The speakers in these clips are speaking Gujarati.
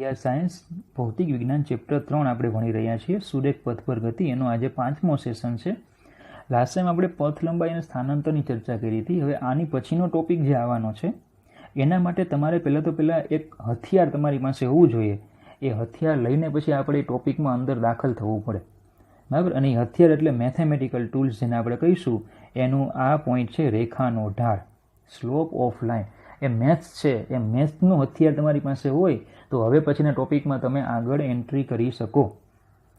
અગિયાર સાયન્સ ભૌતિક વિજ્ઞાન ચેપ્ટર 3 આપણે ભણી રહ્યા છીએ. સુરેખ પથ પર ગતિ એનો આજે 5મો સેશન છે. લાસ્ટ ટાઈમ આપણે પથ લંબાઈ અને સ્થાનાંતરની ચર્ચા કરી હતી. હવે આની પછીનો ટોપિક જે આવવાનો છે એના માટે તમારે પહેલાં એક હથિયાર તમારી પાસે હોવું જોઈએ. એ હથિયાર લઈને પછી આપણે એ ટોપિકમાં અંદર દાખલ થવું પડે, બરાબર. અને એ હથિયાર એટલે મેથેમેટિકલ ટૂલ્સ જેને આપણે કહીશું. એનું આ પોઈન્ટ છે રેખાનો ઢાળ, slope of line. A maths છે, એ મેથ્સનું હથિયાર તમારી પાસે હોય તો હવે પછીના ટોપિકમાં તમે આગળ એન્ટ્રી કરી શકો,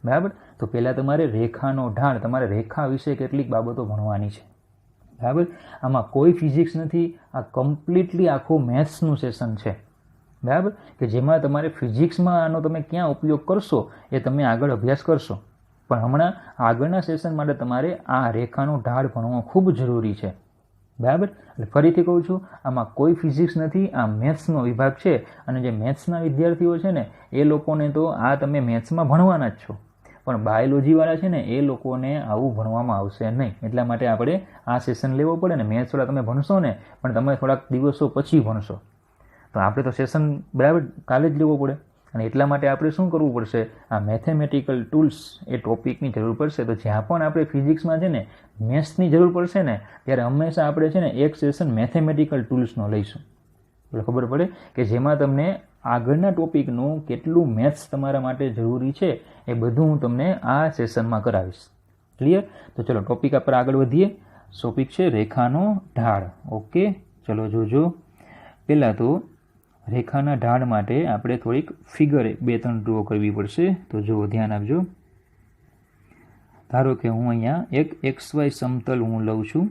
બરાબર. તો પહેલાં તમારે રેખાનો ઢાળ, તમારે રેખા વિશે કેટલીક બાબતો ભણવાની છે, બરાબર. આમાં કોઈ ફિઝિક્સ નથી, આ કમ્પ્લીટલી આખું મેથ્સનું સેશન છે, બરાબર. કે જેમાં તમારે ફિઝિક્સમાં આનો તમે ક્યાં ઉપયોગ કરશો એ તમે આગળ અભ્યાસ કરશો, પણ હમણાં આગળના સેશન માટે તમારે આ રેખાનો ઢાળ ભણવો ખૂબ જરૂરી છે, બરાબર. એટલે ફરીથી કહું છું, આમાં કોઈ ફિઝિક્સ નથી, આ મેથ્સનો વિભાગ છે. અને જે મેથ્સના વિદ્યાર્થીઓ છે ને એ લોકોને તો આ તમે મેથ્સમાં ભણવાના જ છો, પણ બાયોલોજીવાળા છે ને એ લોકોને આવું ભણવામાં આવશે નહીં. એટલા માટે આપણે આ સેશન લેવો પડે ને. મેથ્સવાળા તમે ભણશો ને પણ તમે થોડાક દિવસો પછી ભણશો, તો આપણે તો સેશન બરાબર કાલે જ લેવો પડે. અને એટલા માટે આપણે શું કરવું પડશે, આ મેથેમેટિકલ ટૂલ્સ એ ટોપિકની જરૂર પડશે. તો જ્યાં પણ આપણે ફિઝિક્સમાં છે ને મેથ્સની જરૂર પડશે ને ત્યારે હંમેશા આપણે છે ને એક સેશન મેથેમેટિકલ ટૂલ્સનો લઈશું. એટલે ખબર પડે કે જેમાં તમને આગળના ટોપિકનું કેટલું મેથ્સ તમારા માટે જરૂરી છે એ બધું હું તમને આ સેશનમાં કરાવીશ. ક્લિયર? તો ચલો ટોપિક પર આગળ વધીએ. ટોપિક છે રેખાનો ઢાળ. ઓકે, ચલો જોજો. પહેલાં તો રેખાના ઢાળ માટે આપણે થોડીક ફિગર 2-3 ડ્રો કરવી પડશે. તો જુઓ, ધ્યાન આપજો. ધારો કે હું અહીંયા એક XY સમતલ હું લઉં છું.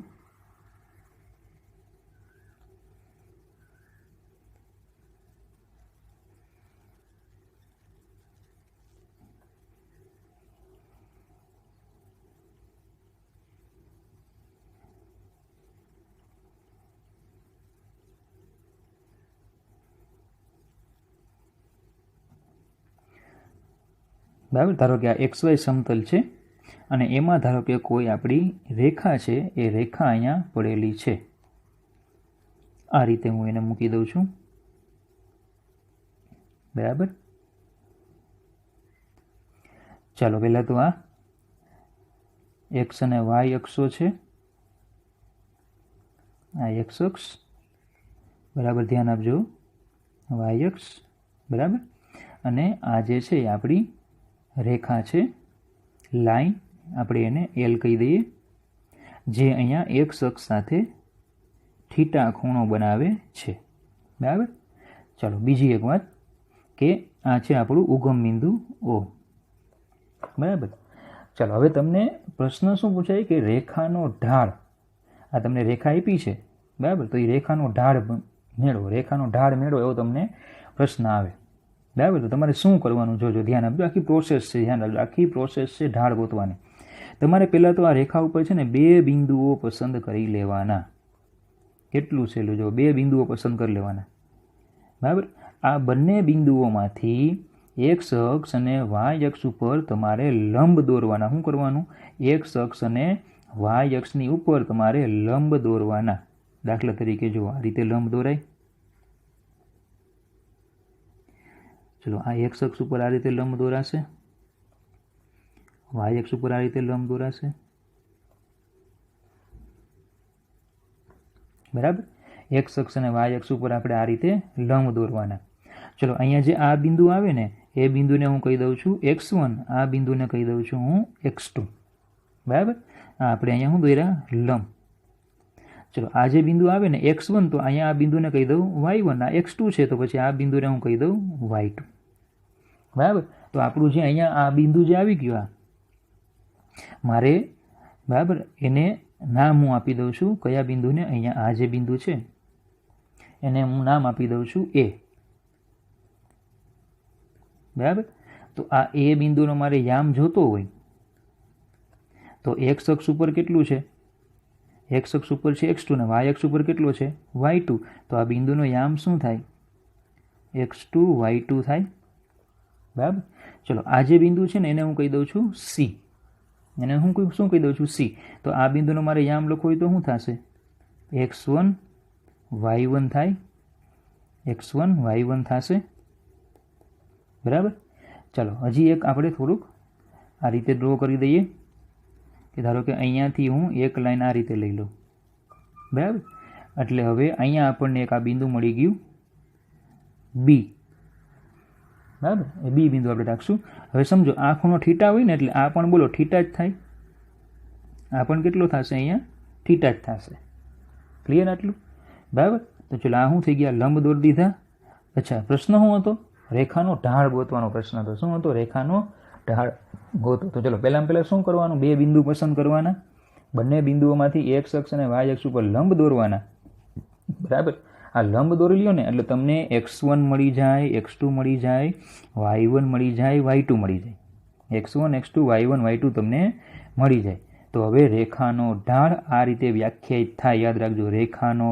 બરાબર, ધારો કે આ XY સમતલ છે અને એમાં ધારો કે કોઈ આપણી રેખા છે, એ રેખા અહીંયા પડેલી છે. આ રીતે હું એને મૂકી દઉં છું, બરાબર. ચાલો પહેલાં તો આ X અને Y અક્ષો છે, આ X અક્ષ, બરાબર. ધ્યાન આપજો, Y અક્ષ, બરાબર. અને આ જે છે એ આપણી રેખા છે, લાઈન, આપણે એને L કહી દઈએ, જે અહીંયા X અક્ષ સાથે થીટા ખૂણો બનાવે છે, બરાબર. ચાલો બીજી એક વાત કે આ છે આપણું ઉગમ બિંદુ O, બરાબર. ચાલો હવે તમને પ્રશ્ન શું પૂછાય કે રેખાનો ઢાળ, આ તમને રેખા આપી છે, બરાબર. તો એ રેખાનો ઢાળ મેળવો, રેખાનો ઢાળ મેળવો એવો તમને પ્રશ્ન આવે, બરાબર. તો તમારે શું કરવાનું જોજો, ધ્યાન આપજો. આખી પ્રોસેસ છે, ધ્યાન આપજો. આખી પ્રોસેસ છે ઢાળ ગોતવાની. તમારે પહેલાં તો આ રેખા ઉપર છે ને 2 બિંદુઓ પસંદ કરી લેવાના. કેટલું સહેલું, જો 2 બિંદુઓ પસંદ કરી લેવાના, બરાબર. આ બંને બિંદુઓમાંથી X અક્ષ અને Y અક્ષ ઉપર તમારે લંબ દોરવાના. શું કરવાનું? X અક્ષ અને Y અક્ષની ઉપર તમારે લંબ દોરવાના. દાખલા તરીકે જો આ રીતે લંબ દોરાય. ચલો આ X અક્ષ ઉપર આ રીતે લંબ દોરાશે, Y અક્ષ ઉપર આ રીતે લંબ દોરાશે, બરાબર. X અક્ષ અને Y અક્ષ ઉપર આપણે આ રીતે લંબ દોરવાના. ચલો અહીંયા જે આ બિંદુ આવે ને એ બિંદુને હું કહી દઉં છું X1, આ બિંદુને કહી દઉં છું હું X2, બરાબર. આપણે અહીંયા શું દોર્યા? લંબ. ચલો આ જે બિંદુ આવે ને X1, તો અહીંયા આ બિંદુને કહી દઉં Y1. આ X2 છે તો પછી આ બિંદુને હું કહી દઉં Y2, બરાબર. તો આપણું જે અહીંયા આ બિંદુ જે આવી ગયું, આ મારે, બરાબર, એને નામ હું આપી દઉં છું. કયા બિંદુને? અહીંયા આ જે બિંદુ છે એને હું નામ આપી દઉં છું A, બરાબર. તો આ A બિંદુનો મારે યામ જોતો હોય તો X અક્ષ ઉપર કેટલું છે? X અક્ષ ઉપર છે X2 ને Y અક્ષ ઉપર કેટલો છે? Y2. તો આ બિંદુનો યામ શું થાય? X2 Y2 થાય, બરાબર. ચલો આ જે બિંદુ છે ને એને હું કહી દઉં છું C, એને હું શું કહી દઉં છું? C. તો આ બિંદુનો મારે યામ લખવો હોય તો શું થશે? X1 Y1 થાય, X1 Y1 થશે, બરાબર. ચાલો હજી એક આપણે થોડુંક આ રીતે ડ્રો કરી દઈએ કે ધારો કે અહીંયાથી હું એક લાઈન આ રીતે લઈ લઉં. બરાબર. એટલે હવે અહીંયા આપણને એક આ બિંદુ મળી ગયું બી. બરાબર. એ બી બિંદુ આપણે રાખશું. હવે સમજો આ ખૂણો થીટા હોય ને એટલે આ પણ બોલો થીટા જ થાય. આ પણ કેટલો થશે? અહીંયા થીટા જ થશે. ક્લિયર આટલું? બરાબર. તો ચલો આ શું થઈ ગયા? લંબ દોરી દીધા. અચ્છા, પ્રશ્ન શું હતો? રેખાનો ઢાળ ગોતવાનો પ્રશ્ન હતો. શું હતો? રેખાનો ઢાળ ગોતો. તો ચલો પહેલાં શું કરવાનું? બે બિંદુ પસંદ કરવાના. બંને બિંદુઓમાંથી એક્સ અક્ષ અને વાય અક્ષ ઉપર લંબ દોરવાના. બરાબર. આ લંબ દોરી લ્યો ને એટલે તમને x1 મળી જાય, x2 મળી જાય, y1 મળી જાય, y2 મળી જાય. x1 x2 y1 y2 તમને મળી જાય. તો હવે રેખાનો ઢાળ આ રીતે વ્યાખ્યાયિત થાય. યાદ રાખજો, રેખાનો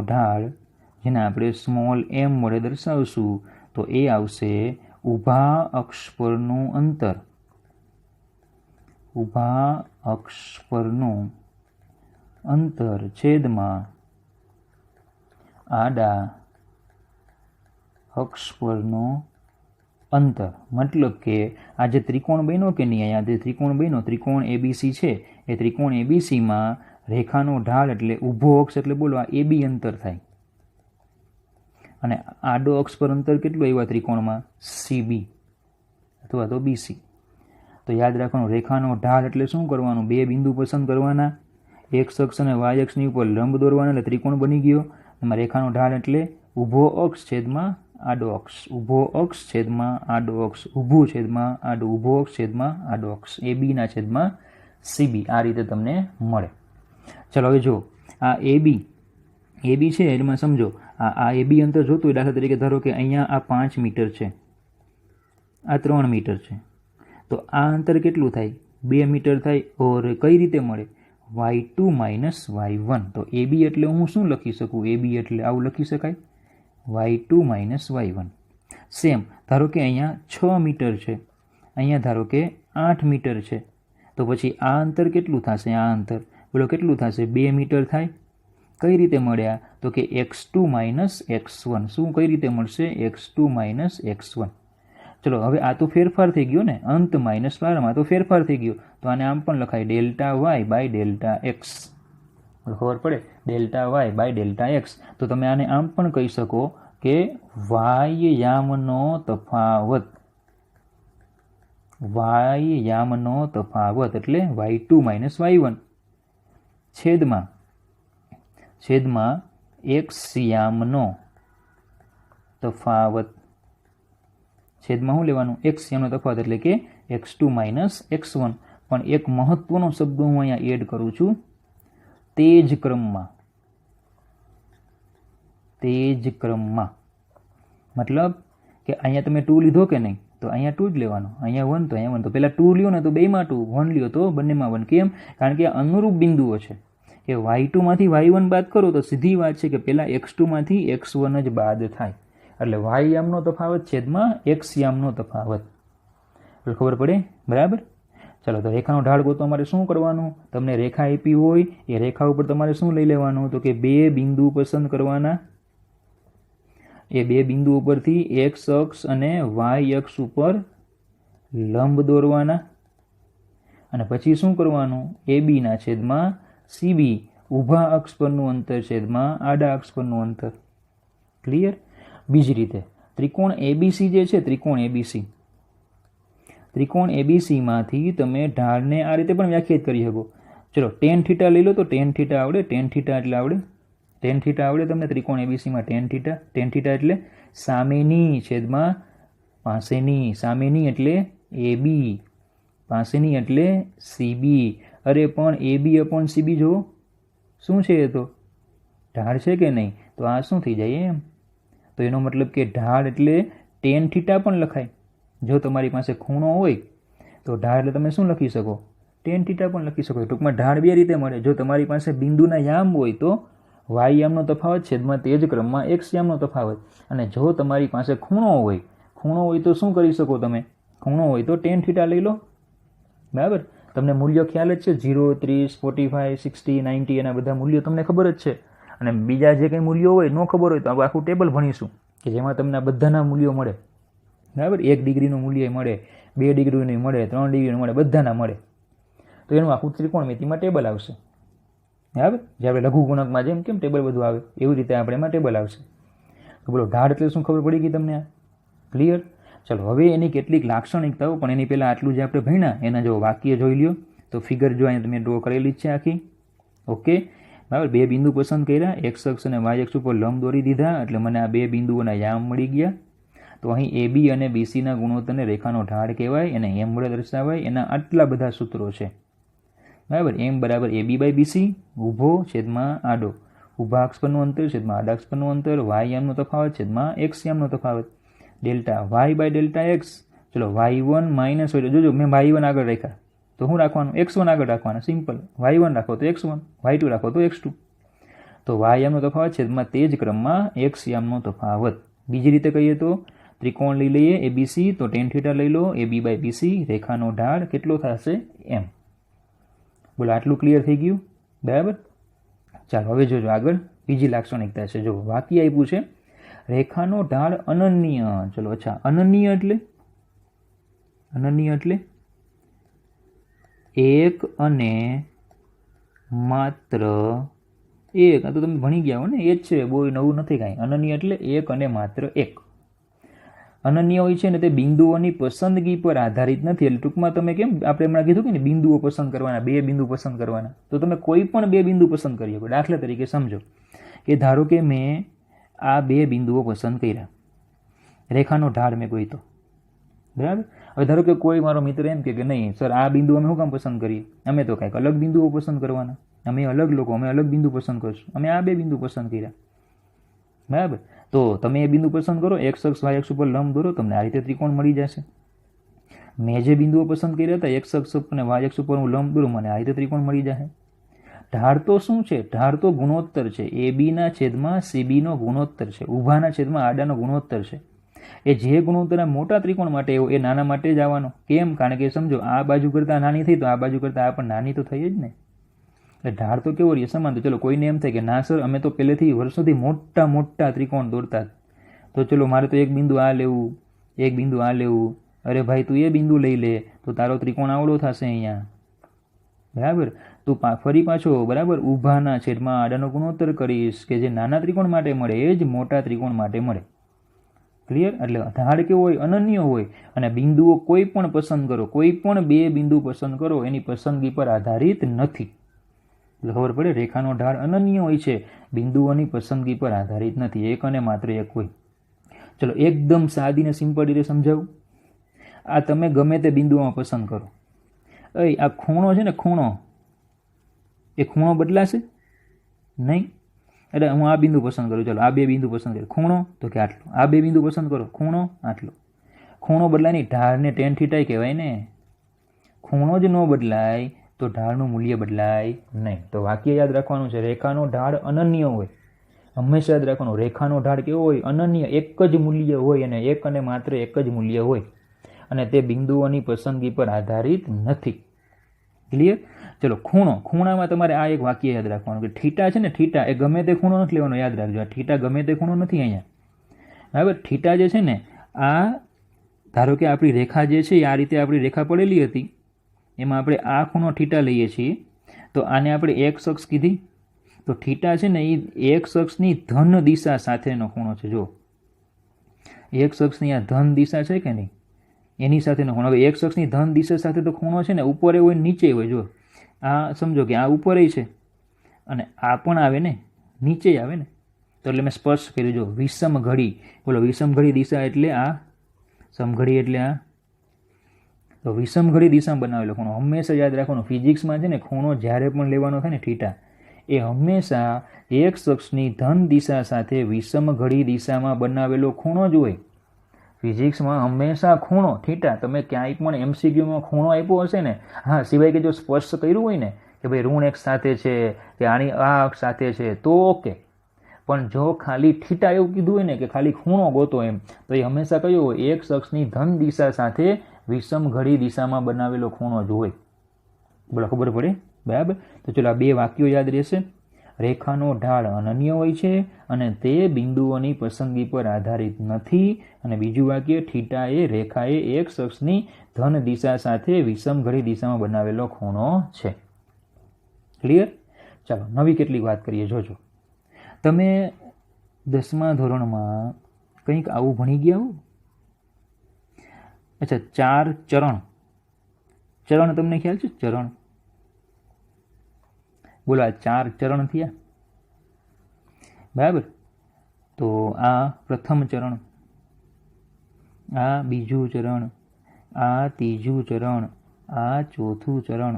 ઢાળ જેને આપણે સ્મોલ m વડે દર્શાવશું તો એ આવશે ઊભા અક્ષ પરનું અંતર. ઊભા અક્ષ પરનું અંતર છેદમાં આડા અક્ષ પરનું અંતર. મતલબ કે આ જે ત્રિકોણ બન્યો કે નહીં, અહીંયા જે ત્રિકોણ બન્યો, ત્રિકોણ એબીસી છે, એ ત્રિકોણ એબીસીમાં રેખાનો ઢાળ એટલે ઊભો અક્ષ એટલે બોલો આ એબી અંતર થાય. અને આડો અક્ષ પર અંતર કેટલું આવ્યું ત્રિકોણમાં? સીબી અથવા તો બીસી. તો યાદ રાખવાનું, રેખાનો ઢાળ એટલે શું કરવાનું? બે બિંદુ પસંદ કરવાના, એક્સ અક્ષ અને વાય અક્ષની ઉપર લંબ દોરવાના એટલે ત્રિકોણ બની ગયો. એમાં રેખાનો ઢાળ એટલે ઊભો અક્ષ છેદમાં આડો અક્ષ, ઊભો અક્ષ છેદમાં આડો અક્ષ, ઊભું છેદમાં આડો, ઊભો અક્ષ છેદમાં આડો અક્ષ, એબીના છેદમાં સીબી. આ રીતે તમને મળે. ચલો હવે જો આ એબી છે એમાં સમજો આ એબી અંતર જોતું હોય. દાખલા તરીકે ધારો કે અહીંયા આ 5 મીટર છે, આ 3 મીટર છે, તો આ અંતર કેટલું થાય? 2 મીટર થાય. ઓર કઈ રીતે મળે? y2 minus y1. તો એબી એટલે હું શું લખી શકું? એબી એટલે આવું લખી શકાય, y2 માઇનસ y1. સેમ ધારો કે અહીંયા 6 મીટર છે, અહીંયા ધારો કે 8 મીટર છે, તો પછી આ અંતર કેટલું થશે? આ અંતર બોલો કેટલું થશે? 2 મીટર થાય. કઈ રીતે મળ્યા? તો કે x2 માઇનસ x1. શું કઈ રીતે મળશે? x2 minus x1. ચલો હવે આ તો ફેરફાર થઈ ગયો ને, અંત માઇનસ વાળામાં તો ફેરફાર થઈ ગયો. તો આને આમ પણ લખાય delta y by delta x. ખબર પડે? Delta y by delta x. તો તમે આને આમ પણ કહી શકો કે વાય યામનો તફાવત. વાય યામનો તફાવત એટલે y2 માઇનસ y1 છેદમાં એક્સ યામનો તફાવત. છેદમાં શું લેવાનું? એક્સ યામનો તફાવત એટલે કે x2 માઇનસ x1. પણ એક મહત્વનો શબ્દ હું અહીંયા એડ કરું છું, તેજ ક્રમમાં. મતલબ કે અહીંયા તમે 2 લીધો કે નહીં, તો અહીંયા 2 જ લેવાનો, અહીંયા 1 તો અહીંયા 1. તો પહેલાં 2 લ્યો ને તો બેમાં 2, 1 લ્યો તો બંનેમાં 1. કેમ? કારણ કે આ અનુરૂપ બિંદુઓ છે કે y2 માંથી y1 બાદ કરો તો સીધી વાત છે કે પહેલાં x2 માંથી x1 જ બાદ થાય. એટલે y યામનો તફાવત છેદમાં x યામનો તફાવત. ખબર પડે? બરાબર. ચાલો તો રેખાનો ઢાળ ગોતવા માટે શું કરવાનું? તમને રેખા આપી હોય એ રેખા ઉપર તમારે શું લઈ લેવાનું? તો કે બે બિંદુ પસંદ કરવાના. એ બે બિંદુ ઉપરથી x અક્ષ અને y અક્ષ ઉપર લંબ દોરવાના. અને પછી શું કરવાનું? એબીના છેદમાં સીબી, ઊભા અક્ષ પરનું અંતર છેદમાં આડા અક્ષ પરનું અંતર. ક્લિયર? બીજી રીતે ત્રિકોણ એબીસી જે છે, ત્રિકોણ એબીસીમાંથી તમે ઢાળને આ રીતે પણ વ્યાખ્યાયિત કરી શકો. ચલો ટેન થીટા લઈ લો તો ટેન થીટા આવડે. ટેન થીટા એટલે આવડે? ટેન થીટા આવડે તમને? ત્રિકોણ એબીસીમાં ટેન થીટા એટલે સામેની છેદમાં પાસેની. સામેની એટલે એબી, પાસેની એટલે સીબી. અરે પણ એબી અપોન સીબી જુઓ શું છે? એ તો ઢાળ છે કે નહીં? તો આ શું થઈ જાય એમ? તો એનો મતલબ કે ઢાળ એટલે ટેન થીટા પણ લખાય. જો તમારી પાસે ખૂણો હોય તો ઢાળ એટલે તમે શું લખી શકો? ટેન થીટા પણ લખી શકો. ટૂંકમાં ઢાળ બે રીતે મળે. જો તમારી પાસે બિંદુના યામ હોય તો y યામનો તફાવત છેદમાં તે જ ક્રમમાં x યામનો તફાવત. અને જો તમારી પાસે ખૂણો હોય તો શું કરી શકો તમે? ખૂણો હોય તો ટેન થીટા લઈ લો. બરાબર. તમને મૂલ્ય ખ્યાલ જ છે, 0, 30, 45, 60, 90 એના બધા મૂલ્યો તમને ખબર જ છે. અને બીજા જે કંઈ મૂલ્યો હોય ન ખબર હોય તો આપણે આખું ટેબલ ભણીશું કે જેમાં તમને આ બધાના મૂલ્યો મળે, બરાબર. 1 ડિગ્રીનું મૂલ્ય મળે, 2 ડિગ્રીનું મળે, 3 ડિગ્રીનું મળે, બધાના મળે. તો એનું આખું ત્રિકોણમિતિમાં ટેબલ આવશે, બરાબર. જે આપણે લઘુગુણકમાં જેમ કેમ ટેબલ બધું આવે એવી રીતે આપણે એમાં ટેબલ આવશે. તો બોલો ઢાળ એટલે શું ખબર પડી ગઈ તમને? આ ક્લિયર? ચલો હવે એની કેટલીક લાક્ષણિકતાઓ, પણ એની પહેલાં આટલું જે આપણે ભણ્યા એના જો વાક્ય જોઈ લ્યો. તો ફિગર જો અહીંયા તમે ડ્રો કરેલી જ છે આખી, ઓકે, બરાબર. 2 બિંદુ પસંદ કર્યા, એક્સ અક્ષ અને વાય અક્ષ ઉપર લંબ દોરી દીધા, એટલે મને આ 2 બિંદુઓના યામ મળી ગયા. તો અહીં AB અને BCના ગુણોત્તરને રેખાનો ઢાળ કહેવાય, એને m વડે દર્શાવાય. એના આટલા બધા સૂત્રો છે, બરાબર. m બરાબર AB/BC, ઊભો છેદમાં આડો, ઊભા અક્ષ પરનું અંતર છેદમાં આડા અક્ષ પરનું અંતર, y યામનો તફાવત છેદમાં x યામનો તફાવત, delta y by delta x. ચલો y1 માઇનસ, જોજો મેં y1 આગળ રાખ્યા તો શું રાખવાનું? x1 આગળ રાખવાના, સિમ્પલ. y1 રાખો તો x1, y2 રાખો તો x2. તો y યામનો તફાવત છેદમાં તે જ ક્રમમાં x યામનો તફાવત. બીજી રીતે કહીએ તો ત્રિકોણ લઈ લઈએ ABC, તો tan θ લઈ લો, AB/BC, રેખાનો ઢાળ કેટલો થશે? m. બોલો આટલું ક્લિયર થઈ ગયું, બરાબર. ચાલો હવે જોજો આગળ બીજી લાક્ષણિકતા છે. જો વાક્ય આપ્યું છે રેખાનો ઢાળ અનન્ય. ચલો અચ્છા, અનન્ય એટલે એક અને માત્ર એક. આ તો તમે ભણી ગયા હો ને, એ જ છે, બહુ નવું નથી કાંઈ. અનન્ય એટલે એક અને માત્ર એક. અનન્ય હોય છે ને તે બિંદુઓની પસંદગી પર આધારિત નથી. એટલે ટૂંકમાં તમે કેમ આપણે હમણાં કીધું કે ને બિંદુઓ પસંદ કરવાના, 2 બિંદુ પસંદ કરવાના, તો તમે કોઈ પણ 2 બિંદુ પસંદ કરી શકો. દાખલા તરીકે સમજો કે ધારો કે મેં આ 2 બિંદુઓ પસંદ કર્યા, રેખાનો ઢાળ મેં કોઈ તો, બરાબર. હવે ધારો કે કોઈ મારો મિત્ર એમ કે નહીં સર આ બિંદુ અમે શું કામ પસંદ કરીએ, અમે તો કાંઈક અલગ બિંદુઓ પસંદ કરવાના, અમે અલગ લોકો, અમે અલગ બિંદુ પસંદ કરશું, અમે આ 2 બિંદુ પસંદ કર્યા, બરાબર. તો તમે એ બિંદુ પસંદ કરો, x અક્ષ y અક્ષ ઉપર લંબ દોરો, તમને આ રીતે ત્રિકોણ મળી જશે. મેં જે બિંદુઓ પસંદ કર્યા હતા x અક્ષ અને y અક્ષ ઉપર હું લંબ દોરું, મને આ રીતે ત્રિકોણ મળી જશે. ઢાળ તો શું છે? ઢાળ તો ગુણોત્તર છે. AB ના છેદમાં CBનો ગુણોત્તર છે, ઊભાના છેદમાં આડાનો ગુણોત્તર છે. એ જે ગુણોત્તરના મોટા ત્રિકોણ માટે એ નાના માટે જ આવવાનો. કેમ? કારણ કે સમજો આ બાજુ કરતાં નાની થઈ તો આ બાજુ કરતાં આ પણ નાની તો થઈ જ ને. એટલે ઢાળ તો કેવો રહે? સમાન. તો ચલો કોઈને એમ થાય કે ના સર અમે તો પહેલેથી વર્ષોથી મોટા ત્રિકોણ દોરતા, તો ચલો મારે તો એક બિંદુ આ લેવું, એક બિંદુ આ લેવું. અરે ભાઈ તું એ બિંદુ લઈ લે તો તારો ત્રિકોણ આવડો થશે અહીંયા, બરાબર. તું ફરી પાછો બરાબર ઊભાના છેદમાં આડાનો ગુણોત્તર કરીશ કે જે નાના ત્રિકોણ માટે મળે એ જ મોટા ત્રિકોણ માટે મળે. ક્લિયર? એટલે ઢાળ કેવો હોય? અનન્ય હોય. અને બિંદુઓ કોઈ પણ પસંદ કરો, કોઈ પણ 2 બિંદુ પસંદ કરો, એની પસંદગી પર આધારિત નથી. એટલે ખબર પડે રેખાનો ઢાળ અનન્ય હોય છે, બિંદુઓની પસંદગી પર આધારિત નથી, એક અને માત્ર એક હોય. ચલો એકદમ સાદી ને સિમ્પલ રીતે સમજાવું. આ તમે ગમે તે બિંદુઓમાં પસંદ કરો, આ ખૂણો છે ને, ખૂણો, એ ખૂણો બદલાશે નહીં. એટલે હું આ બિંદુ પસંદ કરું, ચલો આ 2 બિંદુ પસંદ કરું, ખૂણો તો કે આટલો, આ 2 બિંદુ પસંદ કરો, ખૂણો આટલો. ખૂણો બદલાય નહીં, ઢાળને tan θ કહેવાય ને. ખૂણો જ ન બદલાય તો ઢાળનું મૂલ્ય બદલાય નહીં. તો વાક્ય યાદ રાખવાનું છે, રેખાનો ઢાળ અનન્ય હોય. હંમેશા યાદ રાખવાનું, રેખાનો ઢાળ કેવો હોય? અનન્ય, એક જ મૂલ્ય હોય, અને એક અને માત્ર એક જ મૂલ્ય હોય, અને તે બિંદુઓની પસંદગી પર આધારિત નથી. ક્લિયર? ચલો ખૂણો, ખૂણામાં તમારે આ એક વાક્ય યાદ રાખવાનું કે થીટા છે ને, થીટા એ ગમે તે ખૂણો નથી લેવાનો, યાદ રાખજો. આ થીટા ગમે તે ખૂણો નથી અહીંયા, બરાબર. થીટા જે છે ને, આ ધારો કે આપણી રેખા જે છે આ રીતે આપણી રેખા પડેલી હતી, એમાં આપણે આ ખૂણો થીટા લઈએ છીએ, તો આને આપણે x અક્ષ કીધી. તો થીટા છે ને એ x અક્ષની ધન દિશા સાથેનો ખૂણો છે. જો x અક્ષની આ ધન દિશા છે કે નહીં, એની સાથેનો ખૂણો. હવે x અક્ષની ધન દિશા સાથે તો ખૂણો છે ને ઉપર હોય નીચે હોય. જો આ સમજો કે આ ઉપર છે અને આ પણ આવે ને, નીચે આવે ને. તો એટલે મેં સ્પર્શ કર્યું. જો વિષમ ઘડી, બોલો વિષમ ઘડી દિશા એટલે આ, સમઘડી એટલે આ. તો વિષમ ઘડી દિશા બનાવેલો ખૂણો હંમેશા યાદ રાખવાનો. ફિઝિક્સમાં છે ને ખૂણો જ્યારે પણ લેવાનો થાય ને થીટા, એ હંમેશા x અક્ષની ધન દિશા સાથે વિષમ ઘડી દિશામાં બનાવેલો ખૂણો જ હોય. ફિઝિક્સમાં હંમેશા ખૂણો થીટા, તમે ક્યાંય પણ MCQમાં ખૂણો આપ્યો હશે ને, હા સિવાય કે જો સ્પર્શ કર્યું હોય ને કે ભાઈ ઋણ x સાથે છે કે આની આ અક્ષ સાથે છે તો ઓકે. પણ જો ખાલી થીટા એવું કીધું હોય ને કે ખાલી ખૂણો ગોતો એમ, તો એ હંમેશા કયો હોય? x અક્ષની ધન દિશા સાથે વિષમ ઘડી દિશામાં બનાવેલો ખૂણો જ હોય. બોલો ખબર પડે? બરાબર. તો ચલો આ 2 વાક્યો યાદ રહેશે. રેખાનો ઢાળ અનન્ય હોય છે અને તે બિંદુઓની પસંદગી પર આધારિત નથી. અને બીજું વાક્ય, થીટા એ રેખાએ એક્સ અક્ષની ધન દિશા સાથે વિષમ ઘડી દિશામાં બનાવેલો ખૂણો છે. ક્લિયર? ચાલો નવી કેટલીક વાત કરીએ. જોજો, તમે 10મા ધોરણમાં કંઈક આવું ભણી ગયા હો. અચ્છા, 4 ચરણ. ચરણ તમને ખ્યાલ છે? ચરણ, બોલો, આ 4 ચરણ થયા, બરાબર? તો આ પ્રથમ ચરણ, આ બીજું ચરણ, આ ત્રીજું ચરણ, આ ચોથું ચરણ,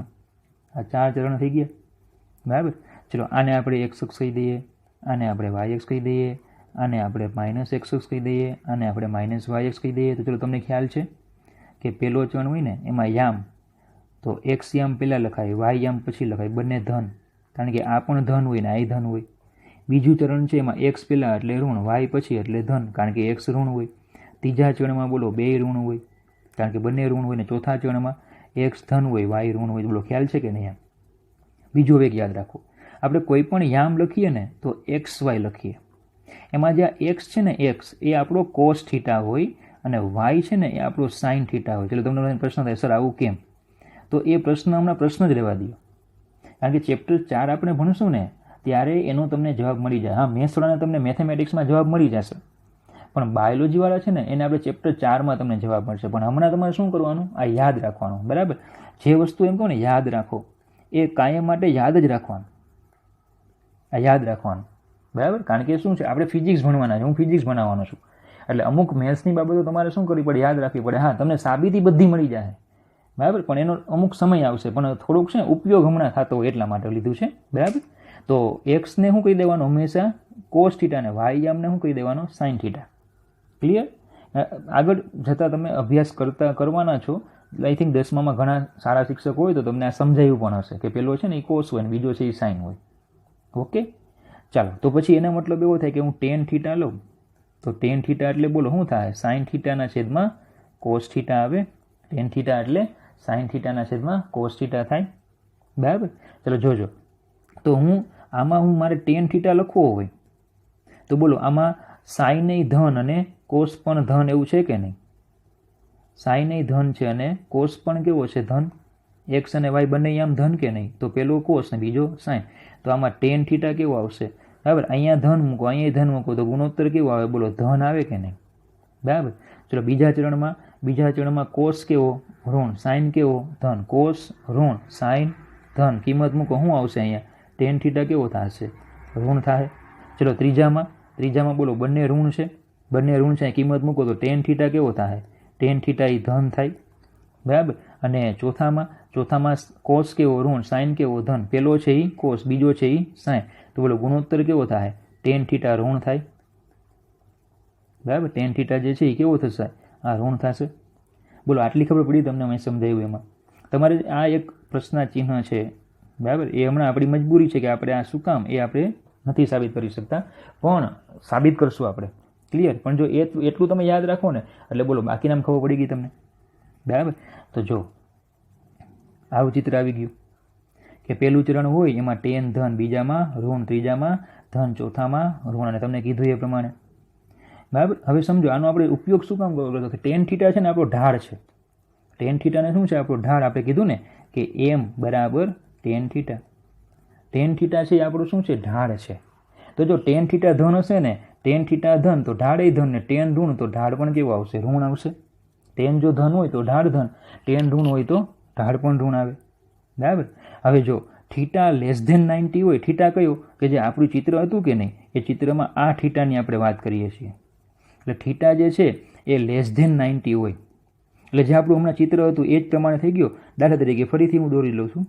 આ 4 ચરણ થઈ ગયા, બરાબર? ચલો, આને આપણે એક્સ અક્ષ કહી દઈએ, આને આપણે વાય અક્ષ કહી દઈએ, આને આપણે માઇનસ એક્સ અક્ષ કહી દઈએ, આને આપણે માઇનસ વાય અક્ષ કહી દઈએ. તો ચલો, તમને ખ્યાલ છે કે પેલો ચરણ હોય ને એમાં યામ, તો એક્સ યામ પહેલાં લખાય, વાય યામ પછી લખાય, બંને ધન, કારણ કે આ પણ ધન હોય ને આ ધન હોય. બીજું ચરણ છે એમાં એક્સ પહેલાં એટલે ઋણ, વાય પછી એટલે ધન, કારણ કે એક્સ ઋણ હોય. ત્રીજા ચરણમાં બોલો 2 ઋણ હોય, કારણ કે બંને ઋણ હોય ને ચોથા ચરણમાં એક્સ ધન હોય, વાય ઋણ હોય. બોલો, ખ્યાલ છે કે નહીં? એમ બીજું એક યાદ રાખો, આપણે કોઈ પણ યામ લખીએ ને તો એક્સ વાય લખીએ. એમાં જે એક્સ છે ને, એક્સ એ આપણો કોસ થીટા હોય અને વાય છે ને એ આપણો સાઇન થીટા હોય. ચલો, તમને પ્રશ્ન થાય, સર આવું કેમ? તો એ પ્રશ્ન હમણાં પ્રશ્ન જ રહેવા દો, કારણ કે ચેપ્ટર 4 આપણે ભણશું ને ત્યારે એનો તમને જવાબ મળી જાય. હા, મેથ્સવાળાને તમને મેથેમેટિક્સમાં જવાબ મળી જશે, પણ બાયોલોજીવાળા છે ને એને આપણે ચેપ્ટર 4માં તમને જવાબ મળશે. પણ હમણાં તમારે શું કરવાનું? આ યાદ રાખવાનું, બરાબર? જે વસ્તુ એમ કહો ને યાદ રાખો, એ કાયમ માટે યાદ જ રાખવાનું, આ યાદ રાખવાનું, બરાબર? કારણ કે શું છે, આપણે ફિઝિક્સ ભણવાના છે, હું ફિઝિક્સ ભણાવવાનો છું, એટલે અમુક મેથ્સની બાબતો તમારે શું કરવી પડે? યાદ રાખવી પડે. હા, તમને સાબિતી બધી મળી જાય, બરાબર, પણ એનો અમુક સમય આવશે, પણ થોડુંક છે ઉપયોગ હમણાં થતો હોય એટલા માટે લીધું છે, બરાબર? તો એક્સને શું કહી દેવાનું? હંમેશા કોસ થીટા, ને વાય યામને શું કહી દેવાનો? Sine theta. ક્લિયર? આગળ જતાં તમે અભ્યાસ કરવાના છો, આઈ થિંક 10મામાં ઘણા સારા શિક્ષક હોય તો તમને આ સમજાયું પણ હશે કે પેલો છે ને એ કોસ હોય ને બીજો છે એ સાઇન હોય. ઓકે, ચાલો. તો પછી એનો મતલબ એવો થાય કે હું ટેન થીટા લઉં તો ટેન થીટા એટલે બોલો શું થાય? સાઇન થીટાના છેદમાં કોસ થીટા આવે. ટેન થીટા એટલે સાઇન થીટાના છેદમાં કોસ થીટા થાય, બરાબર? ચલો જોજો, તો આમાં મારે ટેન થીટા લખવો હોય તો બોલો આમાં સાઇન એ ધન અને કોસ પણ ધન એવું છે કે નહીં? સાઇન એ ધન છે અને કોસ પણ કેવો છે? ધન. એક્સ અને વાય બંને આમ ધન કે નહીં? તો પેલો કોસ ને બીજો સાઇન, તો આમાં ટેન થીટા કેવો આવશે? બરાબર, અહીંયા ધન મૂકો, અહીંયા ધન મૂકો, તો ગુણોત્તર કેવો આવે? બોલો, ધન આવે કે નહીં? બરાબર. ચલો, બીજા ચરણમાં કોસ કેવો? ઋણ. સાઇન કેવો? ધન. કોસ ઋણ, સાઇન ધન, કિંમત મૂકો, શું આવશે? અહીંયા ટેન થીટા કેવો થશે? ઋણ થાય. ચલો, ત્રીજામાં બોલો બંને ઋણ છે, કિંમત મૂકો તો ટેન થીટા કેવો થાય? ટેન થીટા એ ધન થાય, બરાબર? અને ચોથામાં કોસ કેવો? ઋણ, સાઇન કેવો? ધન. પેલો છે એ કોસ, બીજો છે એ સાઇન, તો બોલો ગુણોત્તર કેવો થાય? ટેન થીટા ઋણ થાય, બરાબર? ટેન થીટા જે છે એ કેવો થશે? આ ઋણ થશે. બોલો, આટલી ખબર પડી તમને? મેં સમજાવ્યું એમાં તમારે આ એક પ્રશ્ન ચિહ્ન છે, બરાબર? એ હમણાં આપણી મજબૂરી છે કે આપણે આ શું કામ એ આપણે નથી સાબિત કરી શકતા, પણ સાબિત કરશું આપણે. ક્લિયર? પણ જો એટલું તમે યાદ રાખો ને એટલે બોલો બાકીનામ ખબર પડી ગઈ તમને, બરાબર? તો જો આવું ચિત્ર આવી ગયું કે પેલું ચરણ હોય એમાં ટેન ધન, બીજામાં ઋણ, ત્રીજામાં ધન, ચોથામાં ઋણ, અને તમને કીધું એ પ્રમાણે, બરાબર? હવે સમજો આનો આપણે ઉપયોગ શું કામ કરવો? કે ટેન થીટા છે ને આપણો ઢાળ છે. ટેન થીટાને શું છે? આપણો ઢાળ. આપણે કીધું ને કે એમ બરાબર ટેન થીટા. ટેન થીટા છે એ આપણું શું છે? ઢાળ છે. તો જો ટેન થીટા ધન હશે ને, ટેન થીટા ધન તો ઢાળ એ ધન, ને ટેન ઋણ તો ઢાળ પણ કેવું આવશે? ઋણ આવશે. ટેન જો ધન હોય તો ઢાળ ધન, ટેન ઋણ હોય તો ઢાળ પણ ઋણ આવે, બરાબર? હવે જો થીટા લેસ ધેન 90 હોય, થીટા કયો કે જે આપણું ચિત્ર હતું કે નહીં એ ચિત્રમાં આ થીટાની આપણે વાત કરીએ છીએ, એટલે થીટા જે છે એ લેસ ધેન 90 હોય, એટલે જે આપણું હમણાં ચિત્ર હતું એ જ પ્રમાણે થઈ ગયો. દાખલા તરીકે ફરીથી હું દોરી લઉં છું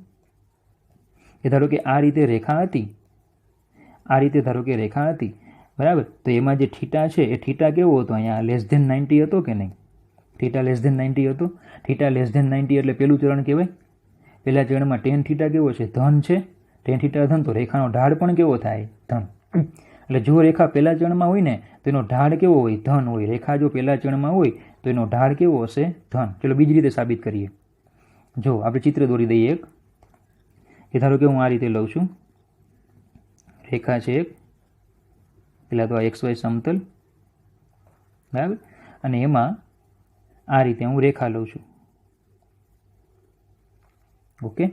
કે ધારો કે આ રીતે રેખા હતી, ધારો કે રેખા હતી, બરાબર? તો એમાં જે થીટા છે એ થીટા કેવો હતો? અહીંયા લેસ ધેન 90 હતો કે નહીં? થીટા લેસ ધેન 90 હતો. થીટા લેસ ધેન 90 એટલે પેલું ચરણ કહેવાય. પહેલા ચરણમાં ટેન થીટા કેવો છે? ધન છે. ટેન થીટા ધન તો રેખાનો ઢાળ પણ કેવો થાય? ધન. એટલે જો રેખા પહેલા ચરણમાં હોય ને તો એનો ઢાળ કેવો હોય? ધન હોય. રેખા જો પહેલા ચરણમાં હોય તો એનો ઢાળ કેવો હશે? ધન. ચલો બીજી રીતે સાબિત કરીએ. જો આપણે ચિત્ર દોરી દઈએ એક, કે ધારો કે હું આ રીતે લઉં છું, રેખા છે એક, પહેલાં તો આ XY સમતલ, બરાબર, અને એમાં આ રીતે હું રેખા લઉં છું. ઓકે,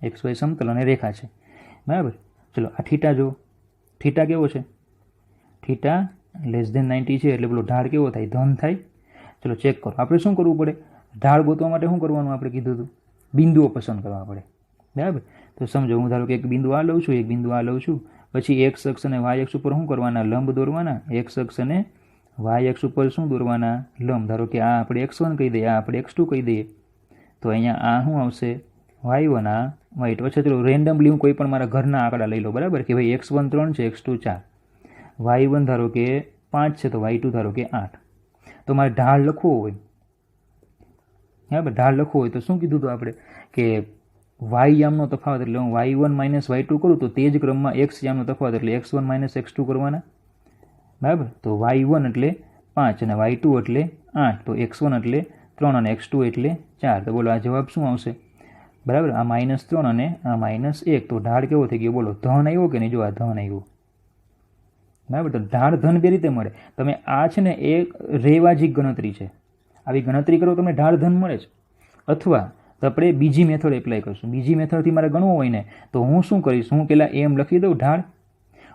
XY સમતલ અને રેખા છે, બરાબર. ચલો આ થીટા જો, થીટા કેવો છે? થીટા <90 છે એટલે પેલો ઢાળ કેવો થાય? ધન થાય. ચલો ચેક કરો. આપણે શું કરવું પડે? ઢાળ ગોતવા માટે શું કરવાનું આપણે કીધું હતું? બિંદુઓ પસંદ કરવા પડે, બરાબર. તો સમજો હું ધારો કે એક બિંદુ આ લઉં છું, એક બિંદુ આ લઉં છું, પછી x અક્ષ અને y અક્ષ ઉપર શું કરવાના? લંબ દોરવાના. x અક્ષ અને y અક્ષ ઉપર શું દોરવાના? લંબ. ધારો કે આ આપણે x1 કહી દઈએ, આ આપણે x2 કહી દઈએ, તો અહીંયા આ શું આવશે? y1, આ y2. અચ્છા ચલો રેન્ડમલી હું કોઈ પણ મારા ઘરના આંકડા લઈ લો, બરાબર, કે ભાઈ x1 3 છે, x2 4, y1 ધારો કે 5 છે, તો y2 ધારો કે 8. તો મારે ઢાળ લખવો હોય, બરાબર, ઢાળ લખવો હોય તો શું કીધું હતું આપણે? કે y યામનો તફાવત એટલે હું y1 - y2 કરું તો તે જ ક્રમમાં x યામનો તફાવત એટલે x1 - x2 કરવાના, બરાબર. તો y1 એટલે 5 અને y2 એટલે 8, તો x1 એટલે 3 અને x2 એટલે 4. તો બોલો આ જવાબ શું આવશે? બરાબર, આ -3 અને આ -1. તો ઢાળ કેવો થઈ ગયો? બોલો ધન આવ્યો કે નહીં? જો આ ધન આવ્યો, બરાબર. તો ઢાળ ધન બે રીતે મળે. તમે આ છે ને એ રેવાજીક ગણતરી છે, આવી ગણતરી કરો તમને ઢાળ ધન મળે છે. અથવા તો આપણે બીજી મેથડ એપ્લાય કરશું. બીજી મેથડથી મારે ગણવું હોય ને તો હું શું કરીશ? હું પહેલાં એમ લખી દઉં ઢાળ,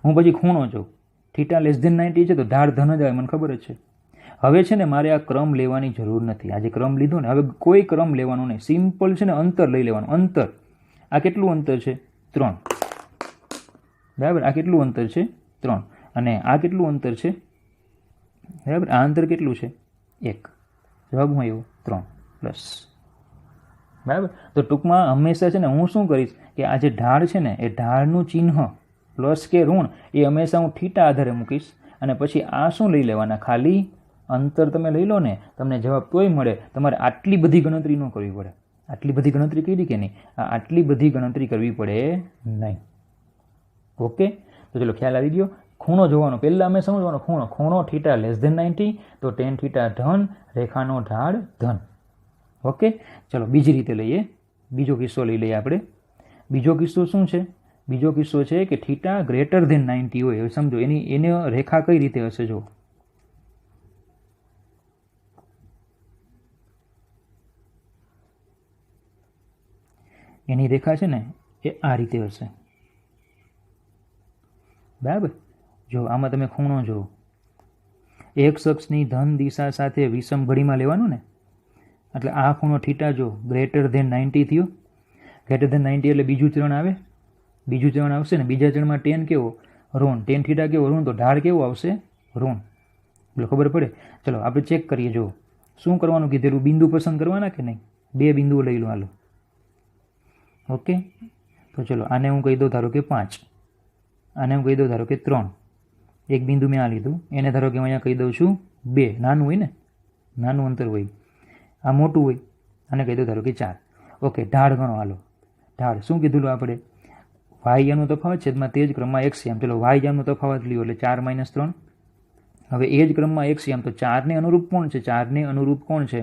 હું પછી ખૂણો જોઉં. થીટા <90 છે તો ઢાળ ધન જ આવે, મને ખબર જ છે. હવે છે ને મારે આ ક્રમ લેવાની જરૂર નથી. આજે ક્રમ લીધો ને, હવે કોઈ ક્રમ લેવાનો નહીં. સિમ્પલ છે ને અંતર લઈ લેવાનું. અંતર આ કેટલું અંતર છે? 3, બરાબર. આ કેટલું અંતર છે? 3. અને આ કેટલું અંતર છે? બરાબર, આ અંતર કેટલું છે? 1. જવાબ હું આવ્યો 3 પ્લસ, બરાબર. તો ટૂંકમાં હંમેશા છે ને હું શું કરીશ કે આ જે ઢાળ છે ને એ ઢાળનું ચિહ્ન પ્લસ કે ઋણ એ હંમેશા હું થીટા આધારે મૂકીશ. અને પછી આ શું લઈ લેવાના? ખાલી અંતર તમે લઈ લો ને, તમને જવાબ તોય મળે. તમારે આટલી બધી ગણતરી ન કરવી પડે. આટલી બધી ગણતરી કરી કે નહીં? આટલી બધી ગણતરી કરવી પડે નહીં. ઓકે, તો ચલો ખ્યાલ આવી ગયો. ખૂણો જોવાનો, પહેલાં અમે સમજવાનો ખૂણો. ખૂણો થીટા <90 તો tan થીટા ધન, રેખાનો ઢાળ ધન. ઓકે, ચલો બીજી રીતે લઈએ. બીજો કિસ્સો લઈ લઈએ આપણે. બીજો કિસ્સો શું છે? બીજો કિસ્સો છે કે થીટા <90 હોય. હવે સમજો એની રેખા કઈ રીતે હશે? જો એની રેખા છે ને એ આ રીતે હશે, બરાબર. જો આમાં તમે ખૂણો જુઓ, એક અક્ષની ધન દિશા સાથે વિષમ ઘડીમાં લેવાનું ને, એટલે આ ખૂણો થીટા જો <90 થયો. <90 એટલે બીજું ચરણ આવે. બીજું ચરણ આવશે ને, બીજા ચરણમાં tan કેવો? ઋણ. tan થીટા કેવો? ઋણ. તો ઢાળ કેવો આવશે? ઋણ. એટલે ખબર પડે. ચલો આપણે ચેક કરીએ. જો શું કરવાનું કીધેલું? બિંદુ પસંદ કરવાના કે નહીં? 2 બિંદુઓ લઈ લો, હાલો. ઓકે, તો ચલો આને હું કહી દઉં ધારો કે 5, આને હું કહી દઉં ધારો કે 3. એક બિંદુ મેં આ લીધું, એને ધારો કે હું અહીંયા કહી દઉં છું 2. નાનું હોય ને, નાનું અંતર હોય. આ મોટું હોય, આને કહી દઉં ધારો કે 4. ઓકે, ઢાળ ગણો, હાલો. ઢાળ શું કીધું આપણે? y યામનો તફાવત છેદમાં તે જ ક્રમમાં x યામ. ચલો y યામનો તફાવત લ્યો એટલે 4 - 3. હવે એ જ ક્રમમાં x યામ, તો 4 ને અનુરૂપ કોણ છે? 4 ને અનુરૂપ કોણ છે?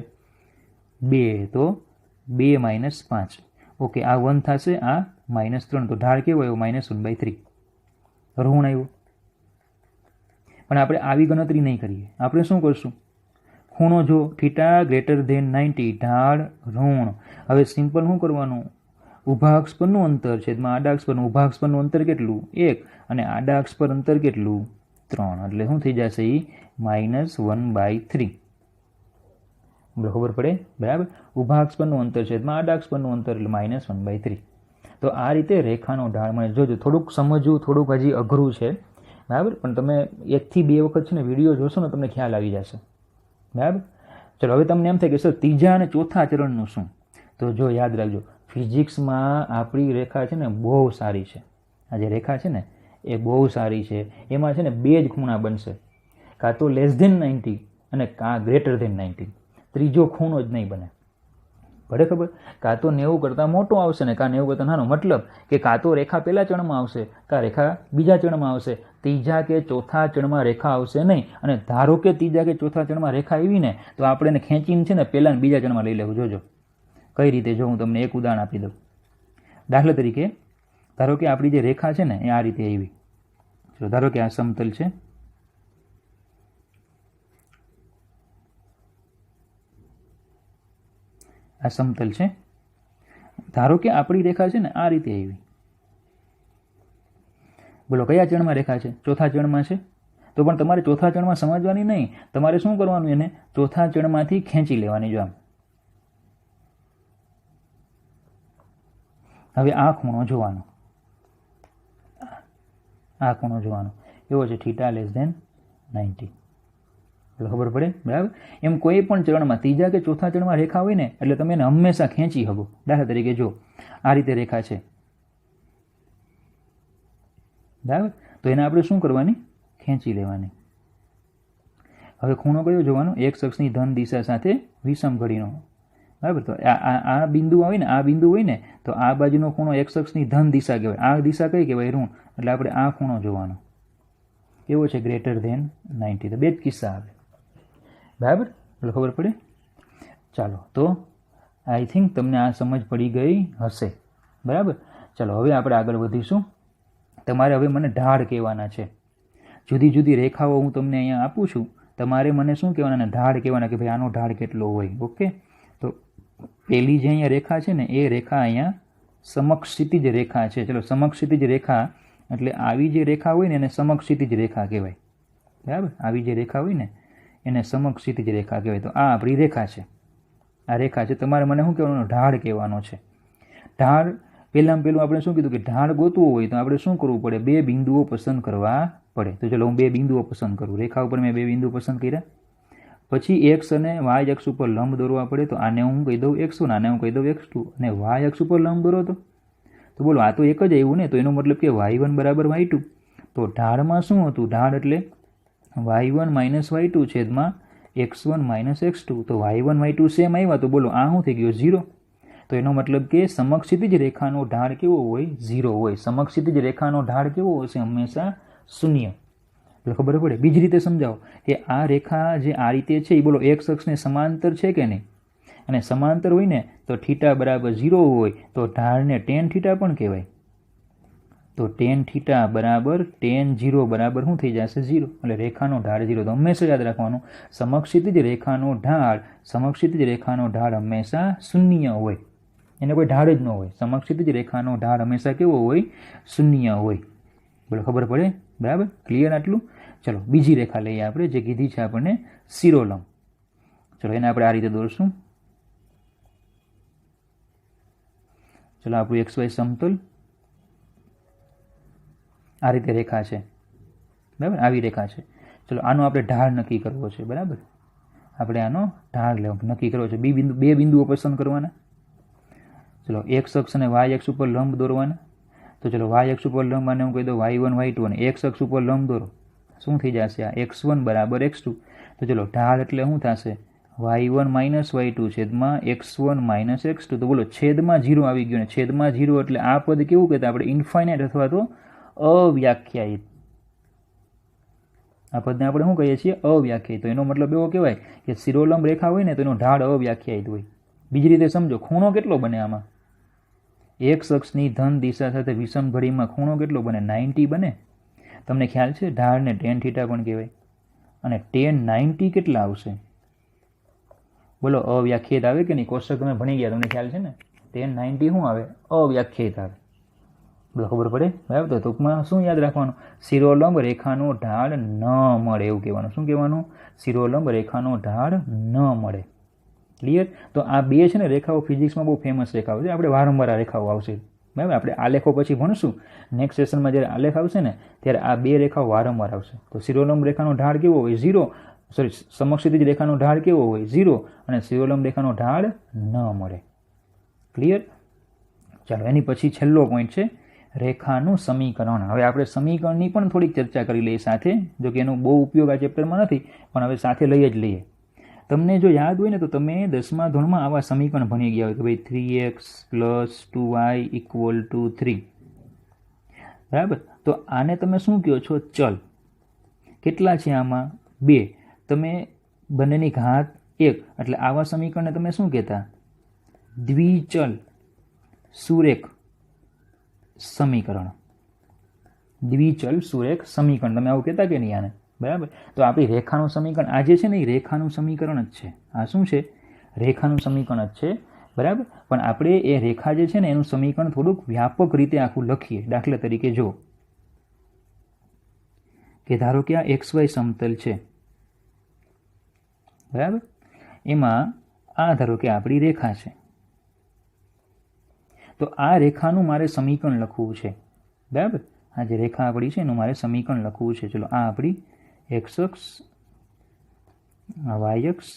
2. તો 2 - 5. ઓકે, આ 1 થશે, આ -3. તો ઢાળ કેવો આવ્યો? -1/3. ઋણ આવ્યો. પણ આપણે આવી ગણતરી નહીં કરીએ. આપણે શું કરશું? ખૂણો જો થીટા <90, ઢાળ ઋણ. હવે સિમ્પલ શું કરવાનું? ઊભા અક્ષ પરનું અંતર છેદમાં આડા અક્ષ પરનું. ઊભા અક્ષ પરનું અંતર કેટલું? 1. અને આડા અક્ષ પર અંતર કેટલું? 3. એટલે શું થઈ જશે? એ -1/3. ખબર પડે, બરાબર. ઊભા અક્ષ પરનું અંતર છેદમાં આડા અક્ષ પરનું અંતર એટલે -1/3. તો આ રીતે રેખાનો ઢાળ મળે. જોજો થોડુંક સમજવું, થોડુંક હજી અઘરું છે, બરાબર. પણ તમે 1 થી 2 વખત છે ને વિડીયો જોશો ને તમને ખ્યાલ આવી જશે, બરાબર. ચલો હવે તમને એમ થાય કે સર ત્રીજા અને ચોથા ચરણનું શું? તો જો યાદ રાખજો, ફિઝિક્સમાં આપણી રેખા છે ને બહુ સારી છે. આ જે રેખા છે ને એ બહુ સારી છે. એમાં છે ને 2 જ ખૂણા બનશે, કાં તો <90 અને કાં <90. ત્રીજો ખૂણો જ નહીં બને. પડે ખબર? કાં તો 90 કરતાં મોટો આવશે ને કાં 90 કરતાં નાનો. મતલબ કે કાં તો રેખા પહેલા ચરણમાં આવશે, કાં રેખા બીજા ચરણમાં આવશે. ત્રીજા કે ચોથા ચરણમાં રેખા આવશે નહીં. અને ધારો કે ત્રીજા કે ચોથા ચરણમાં રેખા આવી ને તો આપણે એને ખેંચીને છે ને પહેલા બીજા ચરણમાં લઈ લેવું. જોજો કઈ રીતે. જો હું તમને એક ઉદાહરણ આપી દઉં. દાખલા તરીકે ધારો કે આપણી જે રેખા છે ને એ આ રીતે આવી, ચલો ધારો કે આ સમતલ છે, આ સમતલ છે, ધારો કે આપણી રેખા છે ને આ રીતે આવી, બોલો કયા ચણમાં રેખા છે? ચોથા ચણમાં છે. તો પણ તમારે ચોથા ચણમાં સમજવાની નહીં, તમારે શું કરવાનું, એને ચોથા ચણમાંથી ખેંચી લેવાની. જો આમ હવે આ ખૂણો જોવાનો, આ ખૂણો જોવાનો એવો છે θ <90. ખબર પડે? બરાબર. એમ કોઈ પણ ચરણમાં ત્રીજા કે ચોથા ચરણમાં રેખા હોય ને એટલે તમે એને હંમેશા ખેંચી શકો. દાખલા તરીકે જો આ રીતે રેખા છે, બરાબર, તો એને આપણે શું કરવાની? ખેંચી લેવાની. હવે ખૂણો કયો જોવાનો? એક્સ અક્ષની ધન દિશા સાથે વિષમ ઘડીનો. બરાબર. તો આ બિંદુ હોય ને, આ બિંદુ હોય ને, તો આ બાજુનો ખૂણો એક્સ અક્ષની ધન દિશા કહેવાય. આ દિશા કઈ કહેવાય? ઋણ. એટલે આપણે આ ખૂણો જોવાનો કેવો છે? <90. તો બે જ કિસ્સા આવે. બરાબર, એટલે ખબર પડે. ચાલો, તો આઈ થિંક તમને આ સમજ પડી ગઈ હશે. બરાબર. ચાલો હવે આપણે આગળ વધીશું. તમારે હવે મને ઢાળ કહેવાના છે. જુદી જુદી રેખાઓ હું તમને અહીંયા આપું છું, તમારે મને શું કહેવાના? ઢાળ કહેવાના, કે ભાઈ આનો ઢાળ કેટલો હોય. ઓકે. તો પેલી જે અહીંયા રેખા છે ને, એ રેખા અહીંયા સમક્ષિતિજ રેખા છે. ચલો, સમક્ષિતિજ રેખા એટલે આવી જે રેખા હોય ને એને સમક્ષિતિજ રેખા કહેવાય. બરાબર. આવી જે રેખા હોય ને એને સમક્ષિતિજ રેખા કહેવાય. તો આ આપણી રેખા છે, આ રેખા છે. તમારે મને શું કહેવાનું? ઢાળ કહેવાનો છે. ઢાળ પહેલાં આપણે શું કીધું કે ઢાળ ગોતવું હોય તો આપણે શું કરવું પડે? બે બિંદુઓ પસંદ કરવા પડે. તો ચલો હું બે બિંદુઓ પસંદ કરું. રેખા ઉપર મેં બે બિંદુ પસંદ કર્યા. પછી એક્સ અને વાય અક્ષ ઉપર લંબ દોરવા પડે. તો આને હું કહી દઉં x1, આને હું કહી દઉં x2, અને વાય અક્ષ ઉપર લંબ દોરો તો બોલો આ તો એક જ આવ્યું ને. તો એનો મતલબ કે y1 બરાબર y2. તો ઢાળમાં શું હતું? ઢાળ એટલે y1 માઇનસ y2 છેદમાં x1 માઇનસ x2. તો y1 y2 સેમ આવ્યા. તો બોલો આ શું થઈ ગયું? 0. તો એનો મતલબ કે સમક્ષિતિજ રેખાનો ઢાળ કેવો હોય? 0 હોય. સમક્ષિતિજ રેખાનો ઢાળ કેવો હશે? હંમેશા 0. એટલે ખબર પડે. બીજી રીતે સમજાવો કે આ રેખા જે આ રીતે છે એ બોલો એક્સ અક્ષને સમાંતર છે કે નહીં? અને સમાંતર હોય ને તો θ બરાબર 0 હોય તો ઢાળને tan θ પણ કહેવાય. તો tan θ બરાબર tan 0 બરાબર શું થઈ જશે? 0. એટલે રેખાનો ઢાળ 0. તો હંમેશા યાદ રાખવાનું, સમક્ષિતિજ રેખાનો ઢાળ હંમેશા 0 હોય. એને કોઈ ઢાળ જ ન હોય. સમક્ષિતિજ રેખાનો ઢાળ હંમેશા કેવો હોય? 0 હોય. બોલો ખબર પડે? બરાબર. ક્લિયર આટલું? ચલો બીજી રેખા લઈએ આપણે, જે કીધી છે આપણને શિરોલંબ. ચલો એને આપણે આ રીતે દોરશું. ચલો આપણું XY સમતલ આ રીતે રેખા છે. બરાબર, આવી રેખા છે. ચલો આનો આપણે ઢાળ નક્કી કરવો છે. બરાબર, આપણે આનો ઢાળ નક્કી કરવો છે. બે બિંદુઓ પસંદ કરવાના. ચલો એક્સ અક્ષ અને વાય અક્ષ ઉપર લંબ દોરવાના. તો ચલો વાય અક્ષ ઉપર લંબ આને હું કહી દઉં y1 y2, અને એક્સ અક્ષ ઉપર લંબ દોરો. શું થઈ જશે? આ x1 બરાબર x2. તો ચલો ઢાળ એટલે શું થશે? y1 માઇનસ y2 છેદમાં x1 માઇનસ x2. તો બોલો છેદમાં 0 આવી ગયો ને. છેદમાં 0 એટલે આ પદ કેવું કહેતા આપણે? ઇન્ફાઇનાઇટ અથવા તો અવ્યાખ્યાયિત. આ પદને આપણે શું કહીએ છીએ? અવ્યાખ્યાયિત. તો એનો મતલબ એવો કહેવાય કે શિરોલંબ રેખા હોય ને તો એનો ઢાળ અવ્યાખ્યાયિત હોય. બીજી રીતે સમજો, ખૂણો કેટલો બને આમાં? એક્સ અક્ષની ધન દિશા સાથે વિષમ ઘડીમાં ખૂણો કેટલો બને? 90 બને. તમને ખ્યાલ છે ઢાળને tan θ પણ કહેવાય. અને tan 90 કેટલા આવશે? બોલો અવ્યાખ્યાયિત આવે કે નહીં? કોષ્ટક તમે ભણી ગયા, તમને ખ્યાલ છે ને. tan 90 શું આવે? અવ્યાખ્યાયિત આવે. બોલો ખબર પડે? બરાબર. તો ટૂંકમાં શું યાદ રાખવાનું? શિરોલંબ રેખાનો ઢાળ ન મળે એવું કહેવાનું. શું કહેવાનું? શિરોલંબ રેખાનો ઢાળ ન મળે. ક્લિયર? તો આ બે છે ને રેખાઓ ફિઝિક્સમાં બહુ ફેમસ રેખાઓ છે. આપણે વારંવાર આ રેખાઓ આવશે. બરાબર, આપણે આલેખો પછી ભણશું. નેક્સ્ટ સેશનમાં જ્યારે આલેખ આવશે ને ત્યારે આ બે રેખાઓ વારંવાર આવશે. તો શિરોલંબ રેખાનો ઢાળ કેવો હોય? 0. સમક્ષિતિજ રેખાનો ઢાળ કેવો હોય? 0. અને શિરોલંબ રેખાનો ઢાળ ન મળે. ક્લિયર? ચાલો એની પછી છેલ્લો પોઈન્ટ છે રેખાનું સમીકરણ. હવે આપણે સમીકરણની પણ થોડીક ચર્ચા કરી લઈએ સાથે, જો કે એનો બહુ ઉપયોગ આ ચેપ્ટરમાં નથી, પણ હવે સાથે લઈ જ લઈએ. તમને જો યાદ હોય ને તો તમે 10મા ધોરણમાં આવા સમીકરણ ભણી ગયા હોય કે ભાઈ 3x + 2y = 3. બરાબર. તો આને તમે શું કહો છો? ચલ. કેટલા છે આમાં? 2. તમે બંનેની ઘાત 1. એટલે આવા સમીકરણને તમે શું કહેતા? દ્વિચલ સુરેખ સમીકરણ. દ્વિચલ સુરેખ સમીકરણ. તમે આવું કહેતા કે નહીં આને? બરાબર. તો આપણી રેખાનું સમીકરણ આ જે છે ને એ રેખાનું સમીકરણ જ છે. આ શું છે? રેખાનું સમીકરણ જ છે. બરાબર. પણ આપણે એ રેખા જે છે ને એનું સમીકરણ થોડુંક વ્યાપક રીતે આખું લખીએ. દાખલા તરીકે જો કે ધારો કે આ XY સમતલ છે. બરાબર. એમાં આ ધારો કે આપણી રેખા છે. તો આ રેખાનું મારે સમીકરણ લખવું છે. બરાબર. આ જે રેખા આપણી છે એનું મારે સમીકરણ લખવું છે. ચલો આ આપણી x અક્ષ, y અક્ષ,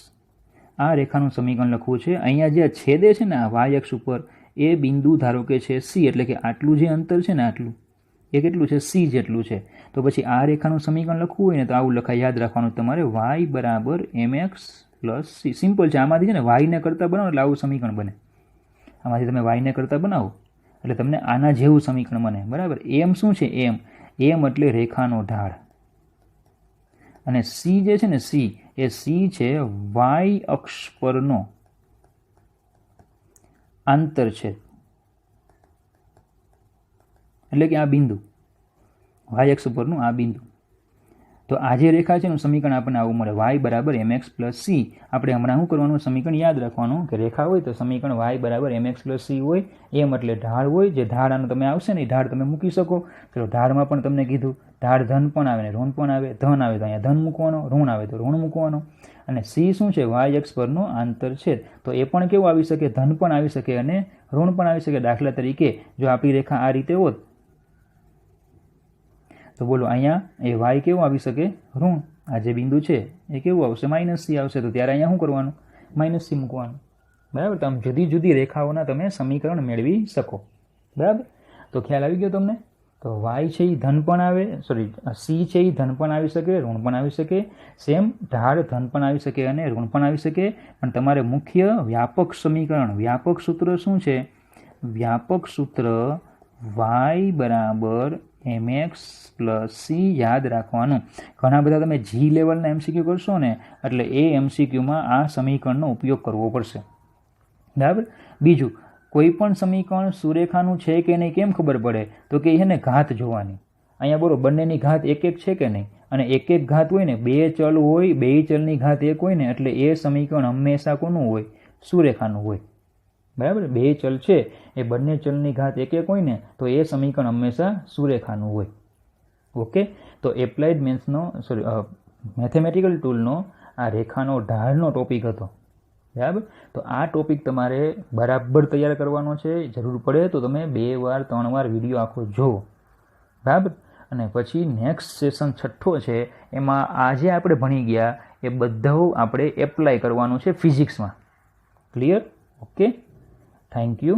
આ રેખાનું સમીકરણ લખવું છે. અહીંયા જે છેદે છે ને આ y અક્ષ ઉપર એ બિંદુ ધારો કે છે C, એટલે કે આટલું જે અંતર છે ને આટલું એ કેટલું છે? C જેટલું છે. તો પછી આ રેખાનું સમીકરણ લખવું હોય ને તો આવું લખાય. યાદ રાખવાનું તમારે y બરાબર mx પ્લસ c. સિમ્પલ છે. આમાંથી છે ને y ને કરતા બનાવો એટલે આવું સમીકરણ બને. આમાંથી તમે y ને કરતા બનાવો એટલે તમને આના જેવું સમીકરણ બને. બરાબર. m શું છે? m એટલે રેખાનો ઢાળ. અને c જે છે ને c એ c છે y અક્ષ પરનો આંતરછેદ, એટલે કે આ બિંદુ y અક્ષ ઉપરનું આ બિંદુ. તો આ જે રેખા છે એનું સમીકરણ આપણને આવું મળે y બરાબર mx પ્લસ c. આપણે હમણાં શું કરવાનું? સમીકરણ યાદ રાખવાનું કે રેખા હોય તો સમીકરણ y બરાબર mx પ્લસ c હોય. m એટલે ઢાળ હોય. જે ઢાળ આનો તમે આવશે ને એ ઢાળ તમે મૂકી શકો. ચલો ઢાળમાં પણ તમને કીધું ઢાળ ધન પણ આવે ને ઋણ પણ આવે. ધન આવે તો અહીંયા ધન મૂકવાનો, ઋણ આવે તો ઋણ મૂકવાનો. અને c શું છે? y અક્ષ પરનો આંતરછેદ. તો એ પણ કેવું આવી શકે? ધન પણ આવી શકે અને ઋણ પણ આવી શકે. દાખલા તરીકે જો આપણી રેખા આ રીતે હોત તો બોલો અહીંયા એ y કેવું આવી શકે? ઋણ. આ જે બિંદુ છે એ કેવું આવશે? -c આવશે. તો ત્યારે અહીંયા શું કરવાનું? -c મૂકવાનું. બરાબર. તો આમ જુદી જુદી રેખાઓના તમે સમીકરણ મેળવી શકો. બરાબર. તો ખ્યાલ આવી ગયો તમને? તો y છે એ ધન પણ આવે, c છે એ ધન પણ આવી શકે, ઋણ પણ આવી શકે. સેમ ઢાળ ધન પણ આવી શકે અને ઋણ પણ આવી શકે. પણ તમારે મુખ્ય વ્યાપક સમીકરણ, વ્યાપક સૂત્ર શું છે? વ્યાપક સૂત્ર y બરાબર mx પ્લસ c યાદ રાખવાનું. ઘણા બધા તમે જી લેવલના MCQ કરશો ને એટલે એ MCQમાં આ સમીકરણનો ઉપયોગ કરવો પડશે. બરાબર. બીજું, કોઈ પણ સમીકરણ સુરેખાનું છે કે નહીં કેમ ખબર પડે? તો કે એને ઘાત જોવાની. અહીંયા બોલો બંનેની ઘાત એક એક છે કે નહીં? અને એક એક ઘાત હોય ને, બે ચલ હોય, બે ચલની ઘાત એક હોય ને એટલે એ સમીકરણ હંમેશા કોનું હોય? સુરેખાનું હોય. બરાબર. બે ચલ છે એ બંને ચલની ઘાત એક એક હોય ને તો એ સમીકરણ હંમેશા સુરેખાનું હોય. ઓકે. તો એપ્લાઇડ મેથેમેટિકલ ટૂલનો આ રેખાનો ઢાળનો ટોપિક હતો. બરાબર. તો આ ટોપિક તમારે બરાબર તૈયાર કરવાનો છે. જરૂર પડે તો તમે 2 વાર 3 વાર વિડીયો આખો જુઓ. બરાબર. અને પછી નેક્સ્ટ સેશન 6 છે એમાં આજે આપણે ભણી ગયા એ બધું આપણે એપ્લાય કરવાનું છે ફિઝિક્સમાં. ક્લિયર? ઓકે. Thank you.